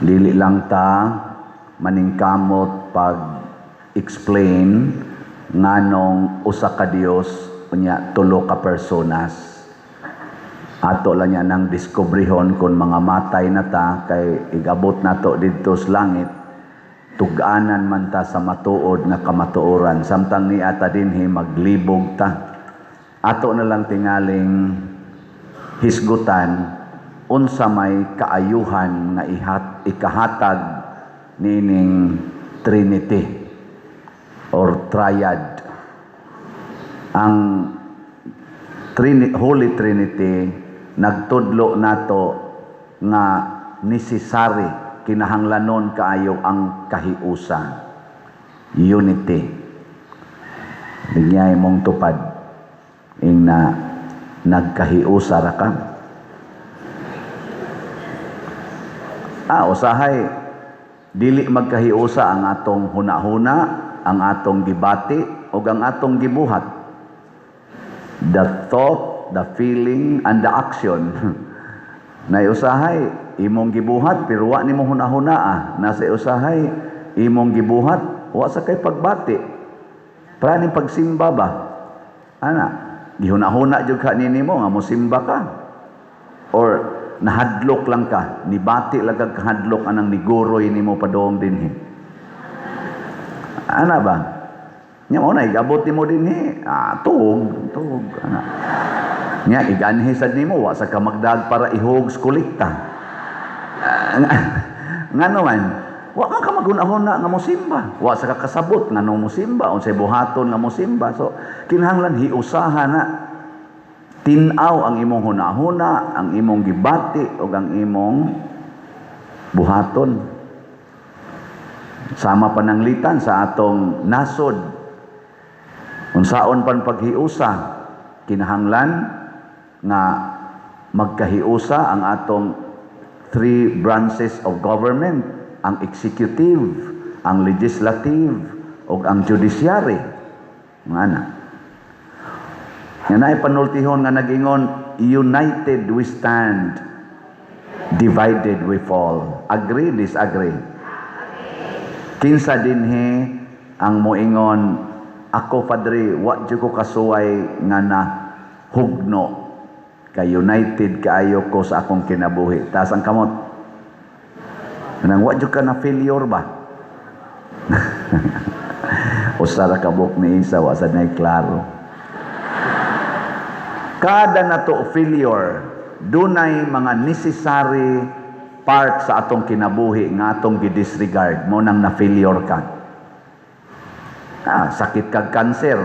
Dili lang ta maningkamot pag-explain nganong usa ka Dios unya tulo ka personas. Ato lang yan ang diskubrihon kung mga matay na ta kay igabot nato didto sa langit, tug-anan man ta sa matuod nga kamatuoran, samtang ni ata dinhi maglibog ta. Ato na lang tingaling hisgutan unsa may kaayuhan nga ikahatag nining Trinity or Triad. Ang Holy Trinity nagtudlo nato nga necessary, kinahanglanon kaayo ang kahiusa, unity. Dinyay mong tupad ing na nagkahiusa ra ka. Usahay dili magkahiusa ang atong hunahuna, ang atong gibati ug ang atong gibuhat. The thought, the feeling, and the action. Na usahay imong gibuhat pero wa nimo hunahuna. Nasa usahay imong gibuhat wa sa kay pagbati. Para ni pagsimba ba? Ana, gihunahuna jud ka nimo nga mosimba ka. Or nahadlok lang ka, nibati lang kag kahadlok anang niguroy nimo padong dinhi. Ana ba? Nya mo na igabot nimo dinhi, tuog ana. Nya iganhi sad nimo wa sa ka magdag para ihog kolekta. Ngano man, wa man ka maghuna-huna nga mosimba, wa sa ka kasabot nganong mosimba unsay buhaton nga mosimba. So kinahanglan hiusaha na. Tinaw ang imong hunahuna, ang imong gibati o ang imong buhaton. Sama pananglitan sa atong nasod. Unsaon pan paghiusa, kinahanglan nga magkahiusa ang atong three branches of government, ang executive, ang legislative, o ang judiciary. Nga na. Yan ay panultihon nga nagingon, united we stand, divided we fall. Agree, disagree? Kinsa dinhi ang moingon, ako padre, wa jud ko kasuway nga na hugno, kay united kaayo ko sa akong kinabuhi. Taas ang kamot. Nang wa jud ka na failure ba? Usara kabuk ni Isa, wa sad nay klaro. Kada nato failure, dunay mga necessary part sa atong kinabuhi nga atong gidisregard mo nang na-failure ka. Sakit kag cancer.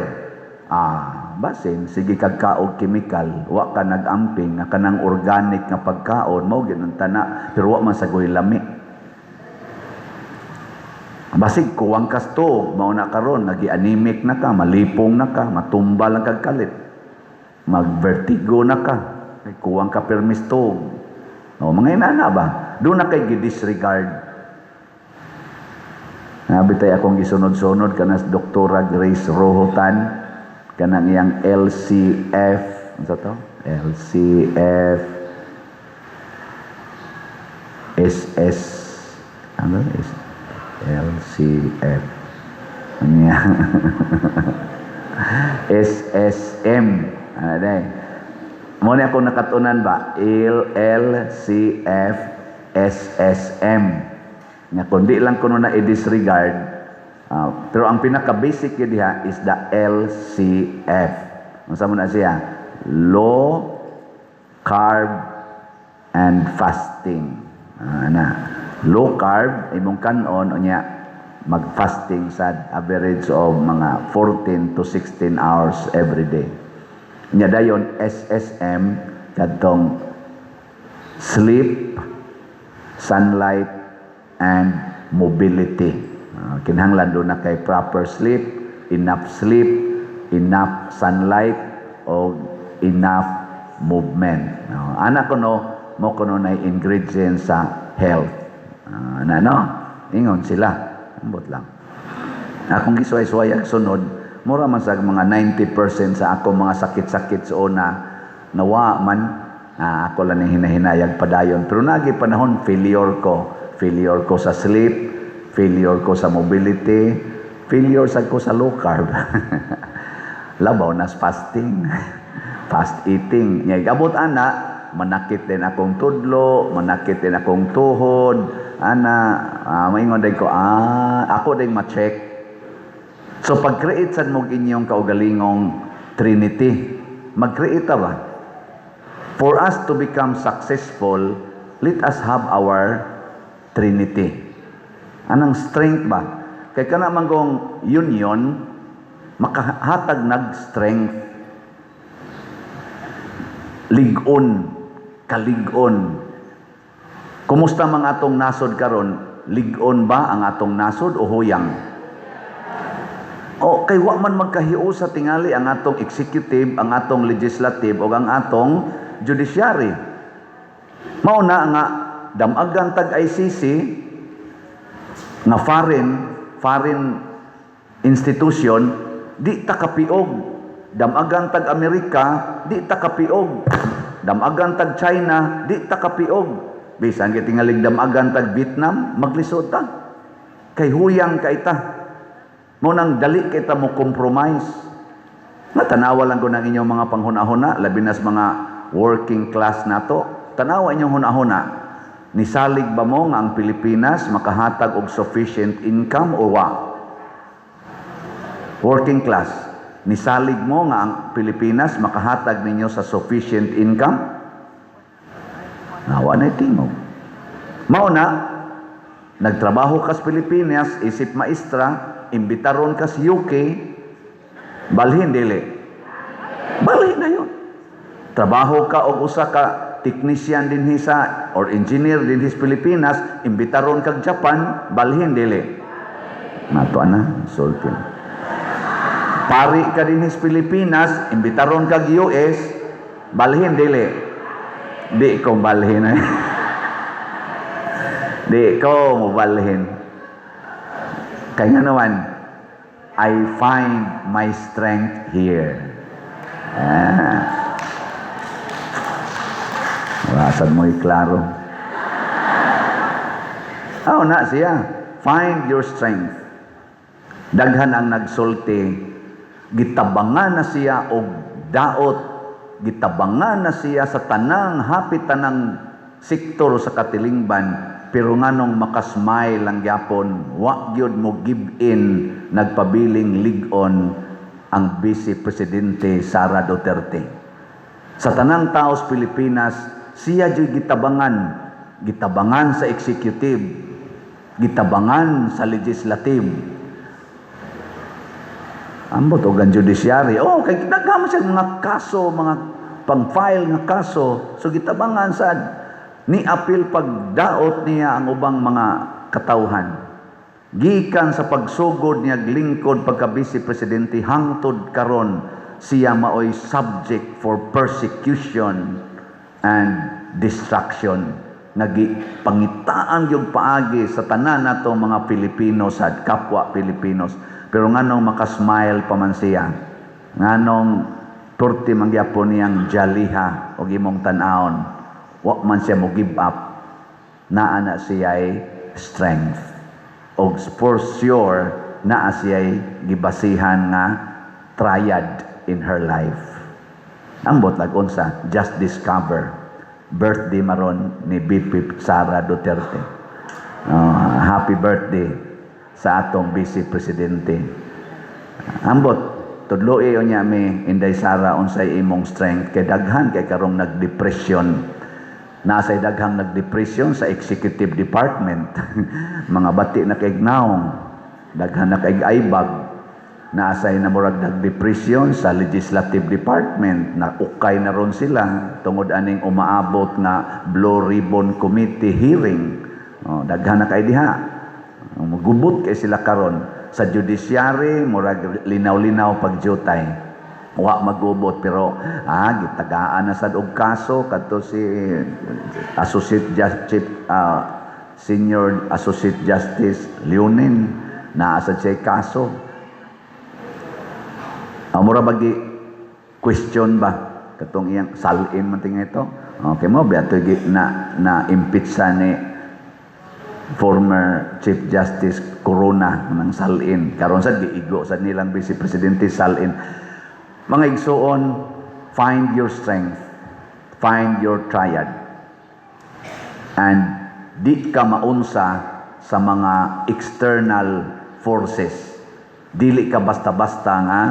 Basin, sige kag kaog chemical, wa ka nag-amping nga kanang organic nga pagkaon mo ginantana pero wa man sagoy lami. Basig kuwang kasto, mao na karon nagi-anemic na ka, malipong na ka, matumba lang kag kalit. Mag-vertigo na ka, ay kuwang ka permistog. Mga inana ba? Doon na kay gidisregard. Nabitay akong gisunod-sunod kanas Doktora Grace Rohotan, kanang iyang LCF, ano to? LCF SS, ano? LCF. Ano yan? SSM. Aday. Mo ni ako nakatunan ba? LCF SSM. Nga kundi lang kuno na i-disregard. Pero ang pinaka-basic diha is the LCF. Unsa mo na siya? Low carb and fasting. Low carb imong kanon unya mag-fasting sa average of mga 14 to 16 hours every day. Nya dayon SSM kadtong sleep, sunlight, and mobility. Kinahanglan do na kay proper sleep, enough sunlight, o enough movement. Ana kuno mo kuno na ingredients sa health. Ingon sila. Ambot lang. Akong gisway-sway sunod, mura man sa mga 90% sa ako mga sakit-sakit sa una, nawa man, ako lang yung hinahinayag padayon. Pero nagi panahon, failure ko. failure ko sa sleep, failure ko sa mobility, failure sad ko sa low carb. Labaw na sa fasting, fast eating. Nya gabot ana, manakit din akong tudlo, manakit din akong tuhod. Maingon din ko, ako din ma-check. So pag-create sad mo inyong kaugalingong Trinity, mag-create ba? For us to become successful, let us have our Trinity. Anang strength ba? Kaya ka naman kong union, makahatag nag-strength. Ligon, kaligon. Kumusta mga atong nasod karon? Ligon ba ang atong nasod o huyang? O kay wa man magkahiu sa tingali ang atong executive, ang atong legislative o ang atong judiciary. Mao na nga damagan tag ICC nga foreign institution di ta kapiog. Damagan tag Amerika di ta kapiog. Damagan tag China di ta kapiog. Bisan kay tingalig damagan tag Vietnam maglisod ta. Kay huyang kay ta. Mo nang dali kita mo compromise. Natanawa lang ko ng inyong mga panghuna-huna, labi nas mga working class nato. Tanawa inyong huna-huna. Nisalig ba mo nga ang Pilipinas makahatag og sufficient income o wa? Working class. Nisalig mo nga ang Pilipinas makahatag ninyo sa sufficient income? Nawa na tingog. Mao na, nagtrabaho ka sa Pilipinas, isip maestra, imbitaron ka sa UK, balhin dili. Balhin na yun. Trabaho ka o usa ka technician din sa or engineer din sa Pilipinas, imbitaron kag Japan, balhin dili. Nato na, sultin. Pari ka din sa Pilipinas, imbitaron kag US, balhin dili. Di ko balhin. Di ko mo balhin. Kaya naman, I find my strength here. Rasan mo klaro. Na siya. Find your strength. Daghan ang nagsulti. Gitabangan na siya og daot. Gitabangan na siya sa tanang, hapit tanang sektor sa katilingban. Pero nganong makasmile lang gyapon, wa gyud mo give in, nagpabiling ligon ang Vice Presidente Sara Duterte. Sa tanang tao sa Pilipinas, siya jud gitabangan sa executive, gitabangan sa legislative. Ambot og ang judiciary. Kay daghan siya mga kaso, mga pang-file nga kaso, so gitabangan sad. Ni apil pagdaot niya ang ubang mga katawhan. Gikan sa pagsugod niya lingkod pagka Vice Presidente hangtod karon siya maoy subject for persecution and destruction. Nagipangitaan yung paagi sa tanan nato mga Pilipino sad kapwa Pilipinos. Pero nganong makasmile pa man siya. Nganong turti mangyapon niyang jaliha o imong tan-aon. Wa man siya mo give up, naa na siya'y strength. O for sure, naa siya'y gibasihan nga triad in her life. Ambot lagon sa just discover birthday maron ni BP Sara Duterte. Happy birthday sa atong Vice Presidente. Ambot tudloy unya mi Inday Sara unsay imong strength kay daghan kay karong nagdepression. Nasa'y daghang nagdepresyon sa executive department. Mga bati na kay gnaong, daghan na kay aibag. Nasa'y namurag nagdepresyon sa legislative department. Na ukay na ron sila tungod aning umaabot na Blue Ribbon Committee hearing. Daghan na kay diha. Magubot kay sila karon sa judiciary, murag linaw-linaw pagjutay. Wa magubot pero gitagaan na sad og kaso kadto si Associate Justice Senior Associate Justice Leonin naa sa siya kaso. Mura bagi question ba katong iyang salin man tinga ito. Okay mo biya to na impeach sa ni former Chief Justice Corona ng Salin. Karon sa giigo sa nilang Vice Presidente Salin. Mga igsuon, find your strength, find your triad. And di ka maunsa sa mga external forces. Dili ka basta-basta nga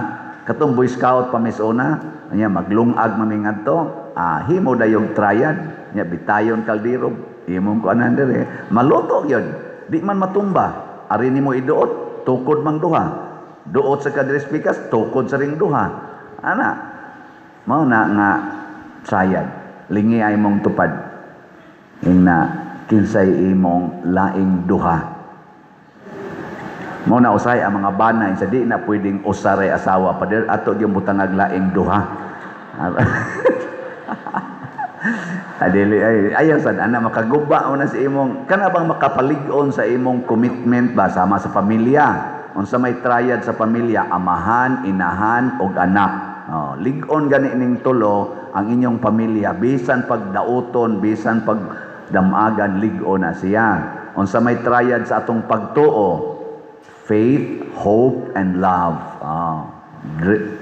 katong Boy Scout pamisuna, nya maglungag mamingadto, himo dayong triad, nya bitayon kaldero, imong kuanan dire, maluto gyud. Di man matumba, ari nimo iduot, tukod mang duha. Duot sa kadres pikas, tukod sa ring duha. Ana, mao na nga triad. Lingi ay mong tupad. Ingna kinsay imong laing duha. Mao na usay ang mga banay sa di na pwedeng usare asawa pa der ato gyud butangag laing duha. Adili ay ayaw sad ana makaguba na si imong kana bang makapalig-on sa imong commitment ba sama sa pamilya. Unsa may triad sa pamilya, amahan, inahan ug anak. Lig-on gani ning tulo ang inyong pamilya bisan pagdauton, bisan pagdamagan lig-on na siya. Unsa may triad sa atong pagtuo, faith, hope, and love.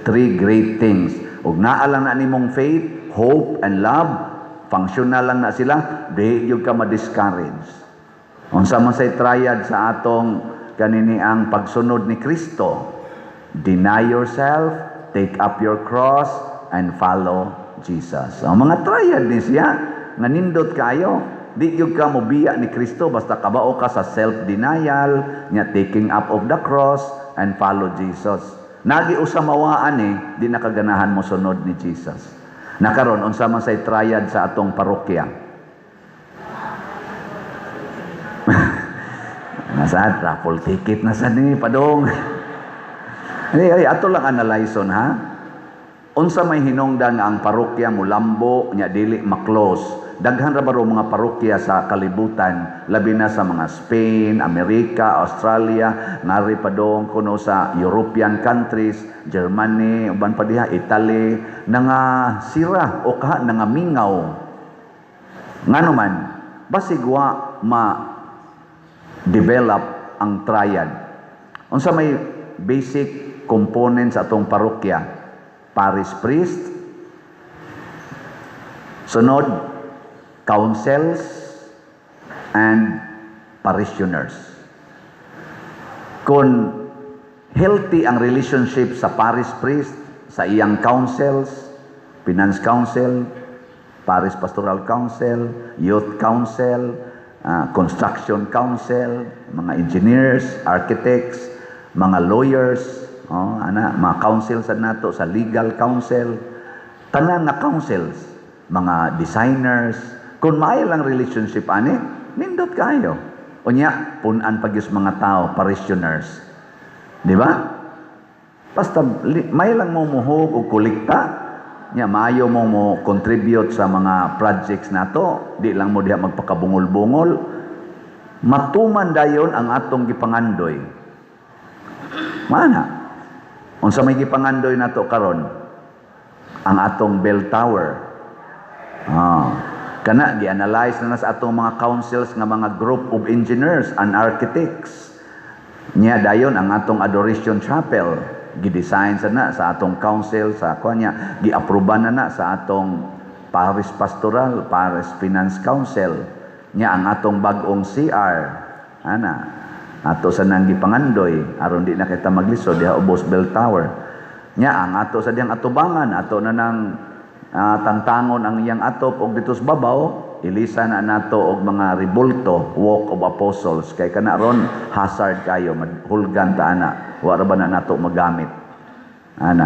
Three great things. Ug naa lang na nimong faith, hope, and love, functional lang na sila, di yung ka ma-discourage. Unsa man say triad sa atong kanini ang pagsunod ni Kristo, deny yourself, take up your cross, and follow Jesus. Ang mga triad ni siya, nga nindot kayo, di yung ka mobiya ni Kristo, basta kabao ka sa self-denial, nga taking up of the cross, and follow Jesus. Nagi usamawaan di nakaganahan mo sunod ni Jesus. Nakaron unsa man say triad sa atong parokya. Nasa raffle ticket na sa ni padong. Ay ato lang analyson ha. Unsa may hinungdan nga ang parokya mo lambo nya dili ma-close. Daghan ra baro mga parokya sa kalibutan, labi na sa mga Spain, Amerika, Australia, ngari pa dong kuno sa European countries, Germany, uban pa diha, Italy, nga sira o kaha nga mingaw. Ngano man, basig wa ma-develop ang triad. Unsa may basic components atong parokya? Parish priest, sunod, councils, and parishioners. Kung healthy ang relationship sa parish priest, sa iyang councils, finance council, parish pastoral council, youth council, construction council, mga engineers, architects, mga lawyers, mga council sa nato, sa legal council, tanan na councils, mga designers, kung maayo lang relationship ani, nindot kayo. Unya, punan pagyus mga tao, parishioners. Di ba? Basta may lang mo muhog o kolekta, nya maayo mo contribute sa mga projects nato, di lang mo diha magpakabungol-bungol. Matuman dayon ang atong gipangandoy. Mana? Unsa may gipangandoy nato karon? Ang atong bell tower. Kana gi-analyze na sa atong mga councils nga mga group of engineers and architects. Nya dayon ang atong adoration chapel gi-design sa atong council sa kunya gi-aproban na sa atong parish pastoral, parish finance council. Nya ang atong bag-ong CR ato sa nang gipangandoy aron di na kita maglisod diha ubos bell tower. Nya ang ato sa diyang atubangan ato na nang tangtangon ang iyang atop og ditos babaw, ilisa na nato og mga rebulto, walk of apostles, kay kana ron hazard kayo, hulgan ta ana, wala ba na nato magamit.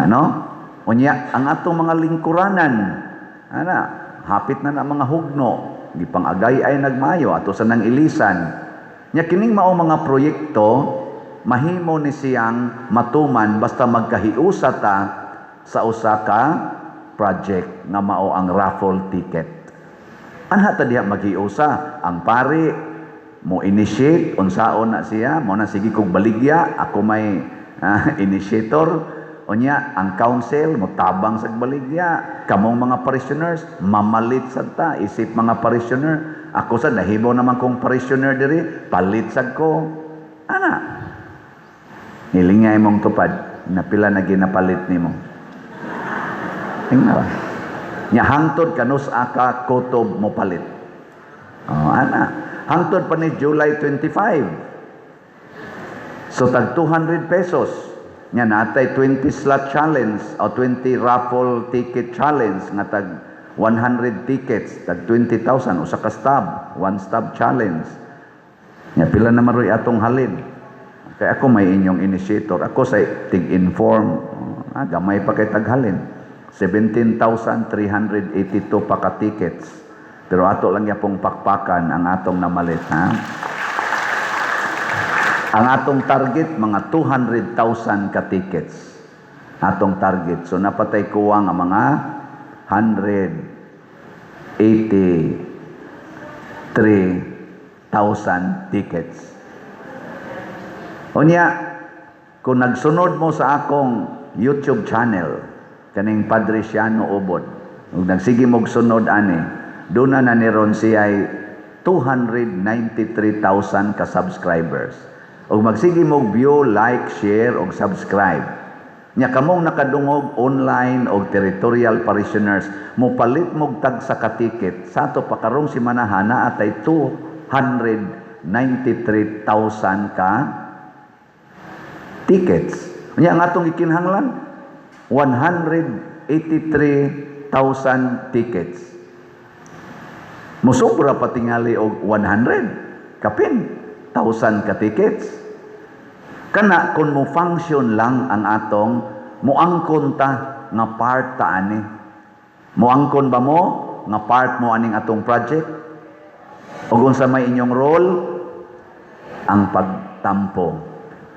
No? Unya, ang atong mga lingkuranan, hapit na mga hugno, gipangagay ay nagmayo, ato sa nang ilisan. Nya kining mao mga proyekto, mahimo ni siyang matuman basta magkahiusa ta sa usa ka project nga mao ang raffle ticket. Anha ta diha maghiusa ang pari mo initiate unsaon na siya mo na sige kog baligya ako may initiator unya ang council mo tabang sa baligya kamong mga parishioners mamalit sad ta isip mga parishioner Ako sa nahibaw naman kong parishioner diri, palit sad ko. Ana. Nilingay mong tupad, na pila na ginapalit nimo. Tingnan ba? Nya hangtod kanus aka kutob mo palit. Oh, ana. Hangtod pa ni July 25. So tag 200 pesos. Nya natay 20 slot challenge o 20 raffle ticket challenge nga tag 100 tickets tag 20,000 usa ka stub, one stub challenge. Nya pila na maroy atong halin. Kaya ako may inyong initiator. Ako sa tig-inform, gamay pa kay taghalin. 17,382 pa ka tickets. Pero ato lang yapong pakpakan ang atong namalit, ha? Ang atong target, mga 200,000 ka tickets. Atong target. So, napatay kuwa nga mga 183,000 tickets. Unya, kung nagsunod mo sa akong YouTube channel, kaning Padre Siano Obod, ug nagsige mog sunod ani, doon na niron siya ay 293,000 ka subscribers. Ug magsige mog view, like, share ug subscribe. Nya kamong nakadungog online og territorial parishioners, mopalit mog tag sa ka-ticket sa ato pa karong simanahan na atay 293,000 ka tickets. Nya ang atong ikinahanglan 183,000 tickets. Musubra pa tingali og 100 kapin 1,000 ka tickets. Kana kung mo function lang ang atong muangkon ta nga part ta ani. Muangkon ba mo nga part mo aning atong project? Ug unsa may inyong role? Ang pagtampo.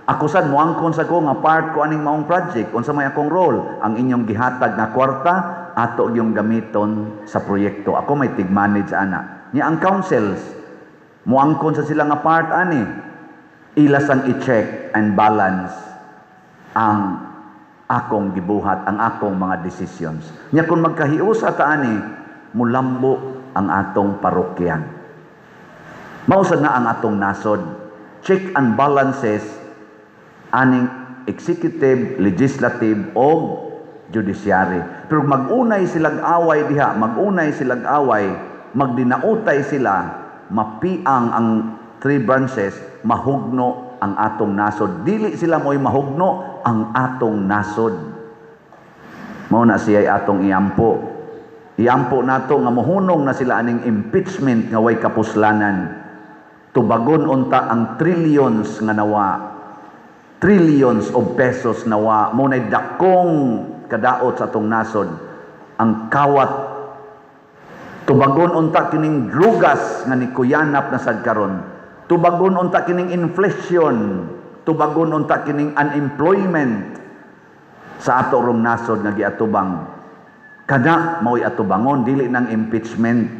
Ako sad moangkon sa ko nga part ko aning maong project. Unsa may akong role? Ang inyong gihatag nga kwarta ato yung gamiton sa proyekto. Ako may tig-manage ana. Nya ang councils moangkon sa sila nga part ani. Ilas ang i-check and balance ang akong gibuhat, ang akong mga decisions. Nya kung magkahiusa ta ani, mulambo ang atong parokya. Mausad na ang atong nasod. Check and balances aning executive, legislative o judiciary. Pero mag-unay silag away diha, mag-unay silag away, magdinautay sila, mapiang ang three branches, mahugno ang atong nasod. Dili sila mo'y mahugno ang atong nasod. Mao na siya'y atong iampo. Iampo nato nga mohunong na sila aning impeachment nga way kapuslanan. Tubagon unta ang trillions nga nawa, trillions of pesos nawa, mo na'y dakong kadaot sa atong nasod. Ang kawat, tubagon unta kining drugas nga nikuyanap na sad karon. Tubagon unta kining inflation, tubagon unta kining unemployment sa ato rong nasod nga giatubang. Kada mao'y atubangon, dili ng impeachment.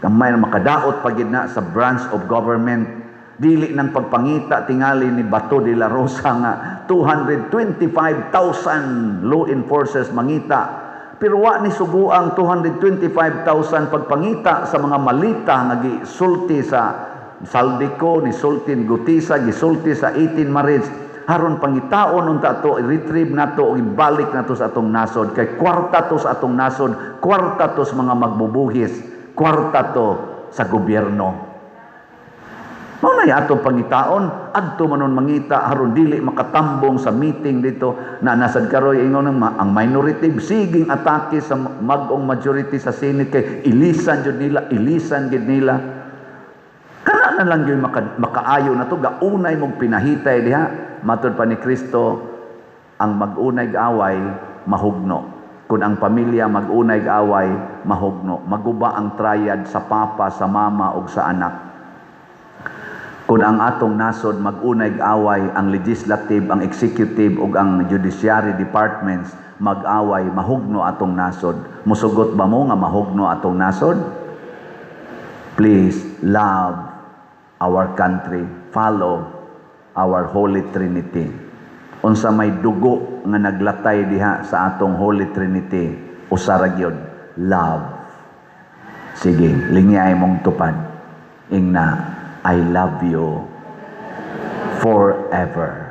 Kamay na makadaot pagid na sa branch of government. Dili ng pagpangita tingali ni Bato de la Rosa nga 225,000 law enforcers mangita. Pero wa ni subuang 225,000 pagpangita sa mga malita nga gisulti sa Saldico, ni Sultin Gutisa, gisulti sa 18 Marines. Haron pangitaon unta to, i-retrieve nato o ibalik nato sa atong nasod. Kay kwarta to sa atong nasod, kwarta to sa mga magbubuhis, kwarta to sa gobyerno. Mao na atong pangitaon, adto manon mangita haron dili makatambong sa meeting dito na nasad karoy ingon ang minority siging atake sa mag-ong majority sa Senate kay ilisan jud nila, ilisan gid nila. Kana na lang gyud makaayo na to, gaunay mong pinahitay diha. Matud pa ni Kristo, ang mag-unay away mahugno. Kung ang pamilya mag-unay away mahugno. Maguba ang triad sa papa, sa mama ug sa anak. Kung ang atong nasod mag-unay away, ang legislative, ang executive ug ang judiciary departments mag-away, mahugno atong nasod. Musugot ba mo nga mahugno atong nasod? Please love our country, follow our Holy Trinity. Unsa may dugo nga naglatay diha sa atong Holy Trinity, usa ra gyud, love. Sige, lingay mong tupad. ingna I love you forever.